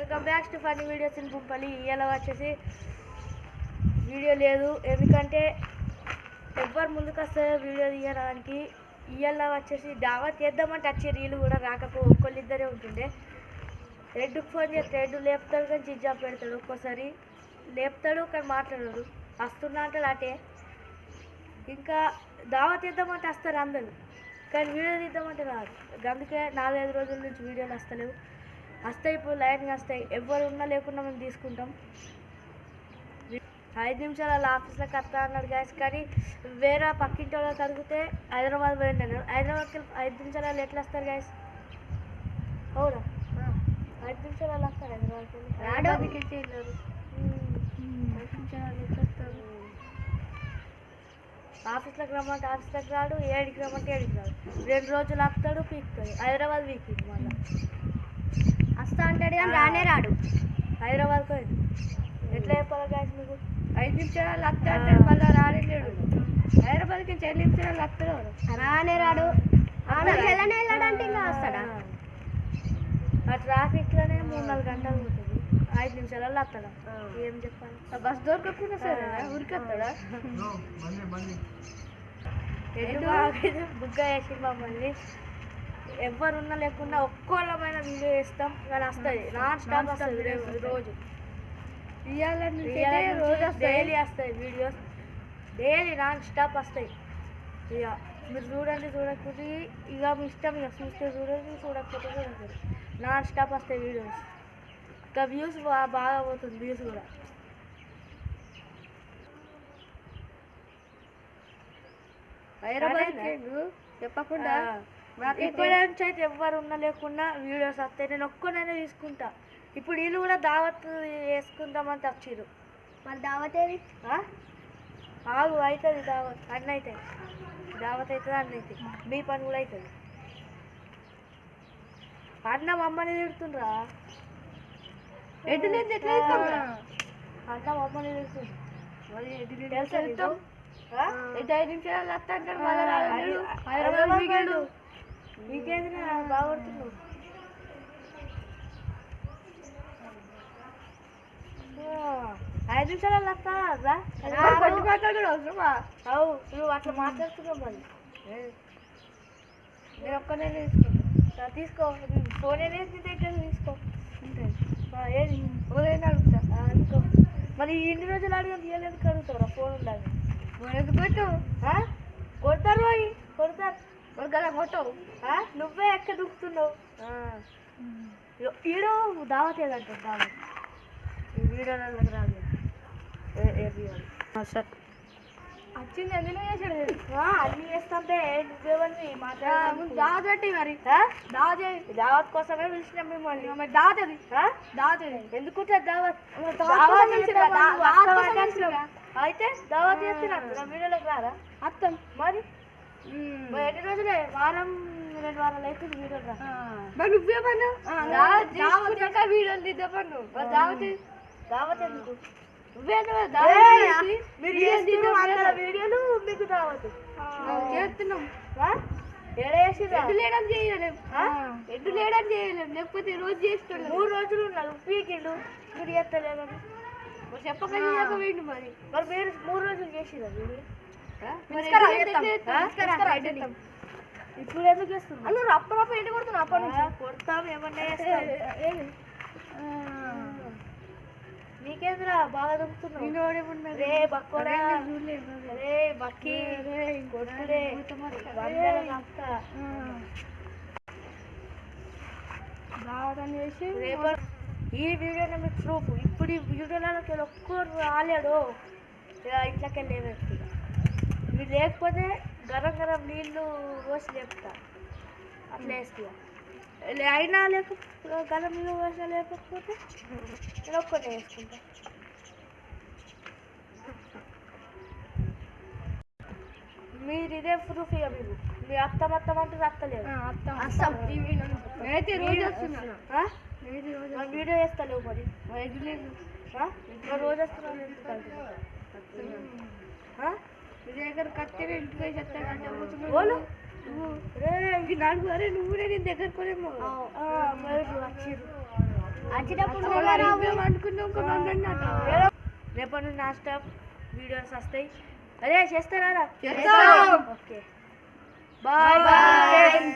Welcome back to funny videos in Gumpalli. ఇవాళ వచ్చేసి video లేదు, ఎందుకంటే ఎవ్వరు ముందుకు వస్తారో వీడియో తీయడానికి. ఇవాళ వచ్చేసి దావత్ చేద్దామంటే వచ్చే రీలు కూడా రాకపో, ఒక్కళ్ళిద్దరే ఉంటుండే. రెడ్డుకు ఫోన్ చేస్తే రెడ్డు లేపుతాడు కానీ జిజ్జా పెడతాడు, ఒక్కోసారి లేపుతాడు కానీ మాట్లాడాడు. వస్తున్నా అంటాడు అటే. ఇంకా దావత్ చేద్దామంటే వస్తారు అందరు, కానీ వీడియో తీద్దామంటే రాదు. అందుకే 4-5 రోజుల నుంచి వీడియోలు వస్తలేవు. వస్తాయి, ఇప్పుడు లైన్గా వస్తాయి. ఎవరు ఉన్నా లేకున్నా మేము తీసుకుంటాం. 5 నిమిషాలు ఆఫీస్లోకి వస్తా అన్నాడు గ్యాస్, కానీ వేరే పక్కింటి వాళ్ళకి అడిగితే హైదరాబాద్ పోయింది అన్నాడు. హైదరాబాద్కి 5 నిమిషాలు ఎట్లా వస్తారు గ్యాస్? అవునా, 5 నిమిషాలు వస్తారు హైదరాబాద్కి. 5 నిమిషాలు ఎట్లా వస్తారు? ఆఫీస్లోకి రమ్మంటే ఆఫీస్లోకి రాడు, 7కి రమ్మంటే 7కి రాడు. 2 రోజులు వస్తాడు, పీకుతాడు. హైదరాబాద్ వీకింది, మళ్ళీ వస్తా అంటాడు కానీ రానే రాడు. హైదరాబాద్కి పోయింది. ఎట్లా చెప్పాలి గ్యాస్ మీకు? 5 నిమిషాలు వస్తా అంటాడు, మళ్ళీ రానే లేడు. హైదరాబాద్కి 7 నిమిషాలు వస్తాడు, రానే రాడు. వెళ్ళాడంటే ఇంకా వస్తాడా? ఆ ట్రాఫిక్లోనే 3-4 గంటలు ఉంటుంది. 5 నిమిషాలలో వస్తాడా? ఏం చెప్పాలి? బస్ దొరకకుండా సరే ఉరికొస్తాడా? బుగ్గ వేసి మమ్మల్ని ఎవరున్నా లేకుండా ఒక్కోళ్ళమైన వీడియో వేస్తాం, కానీ వస్తుంది నాన్ స్టాప్ వస్తుంది. రోజు డైలీ వస్తాయి వీడియోస్, డైలీ నాన్ స్టాప్ వస్తాయి. ఇక మీరు చూడండి, చూడకపోతే ఇక మీ ఇష్టం. ఇక చూస్తే చూడండి, చూడకపోతే చూడండి. నాన్ స్టాప్ వస్తాయి వీడియోస్. ఇంకా వ్యూస్ బాగా పోతుంది, వ్యూస్ కూడా. చెప్పకుండా ఇప్పటి నుంచి అయితే ఎవ్వరు ఉన్నా లేకుండా వీడియోస్ వస్తాయి. నేను ఒక్కనైనా తీసుకుంటా. ఇప్పుడు వీళ్ళు కూడా దావత్ వేసుకుంటామని వచ్చిర్రు. మరి దావత్ ఏది? ఆగు, అవుతుంది దావత్. అన్నీ అవుతాయి. దావత్ అవుతుంది, అన్నీ అవుతాయి. మీ పని కూడా అవుతుంది. అన్న మమ్మల్ని తిడుతుండ్రా. అన్న మమ్మల్ని తిడుతుండ్రు. 5 నిమిషాలు వస్తా అంటాడు, మీకేంది బాగుంటున్నావు? 5 నిమిషాలు వస్తా రా. అవు, నువ్వు అట్లా మాట్లాడుతున్నావు. మరి నేను ఒక్కనే తీసుకుంటా. తీసుకో, ఫోన్ అనేది దగ్గర తీసుకో. ఏది ఫోన్ అడుగుతా అనుకో. మరి ఇన్ని రోజులు అడిగా తీయలేదు కడుగుతారా? ఫోన్ ఉండాలి. కొట్టు కొడతారు, పోయి కొడతారు. కదా కొట్టవు, నువ్వే ఎక్కడ దుక్కుతున్నావు. ఈడో దావత్ ఏదంటారు. దావత్ ఈ వీడియోలకు రాదు. సార్ వచ్చింది ఎందులో చేసాడు? అన్నీ చేస్తాంటే నువ్వేమని మాట్లాడు. దావత్ పెట్టి మరి దావత్ కోసమే పిలిచినాం మిమ్మల్ని. మరి దావత్ అది దావత్ ఎందుకు దావత్? అయితే దావత్ చేస్తున్నా వీడియోలోకి రారా? అత్తం మరి ఎన్ని రోజులే? వారం 2 వారాలు అయితే వీడియోలు రా. మరి నువ్వేమన్నా వీడియోలు తీద్దామను. దావత్ ఎందుకు? వీడియోలు మీకు దావత్ చేస్తున్నాం. ఎడ్డు లేడని చేయలేము, ఎడ్డు లేడని చేయలేము. లేకపోతే రోజు చేస్తున్నాం. 3 రోజులు ఉన్నారు పీకిళ్ళు, మీరు చేస్తలేదని చెప్పకండి. వేయండి మరి. మరి మీరు 3 రోజులు చేసిరా వీడియో? ఇప్పుడు ఎందుకు చేస్తున్నా? నువ్వు రప్ప ఏంటి కొడుతున్నావు? అప్పటి నుంచి కొడతాం. ఏమన్నా నీకేంద్రా బాగా దొరుకుతున్నావు? రే బక్కోడా, రే బక్కి కొట్టుడే. ఈ వీడియోలో మీకు ప్రూఫ్. ఇప్పుడు ఈ వీడియోలోకి ఒక్కరు రాలేడు, ఇంట్లోకి వెళ్ళేది. మీరు లేకపోతే గరం గరం నీళ్ళు పోసి లేపుతా, అట్లా వేస్తా. అయినా గరం నీళ్ళు పోసి లేకపోతే నేను ఒక్కటే వేసుకుంటా. మీరు ఇదే ప్రూఫ్. ఇక మీరు మీ అత్తం అంటే రత్తలేదు. వీడియో వేస్తలేవు మరి. రోజు వస్తున్నాను దగ్గర కట్టే ఇంటికి చెప్తాను. రే నడుగు. అరే నువ్వు నేను దగ్గర కొనేమో. రేపటి నుండి నాన్ స్టాప్ వీడియోస్ వస్తాయి. అదే చేస్తారా? Okay bye bye.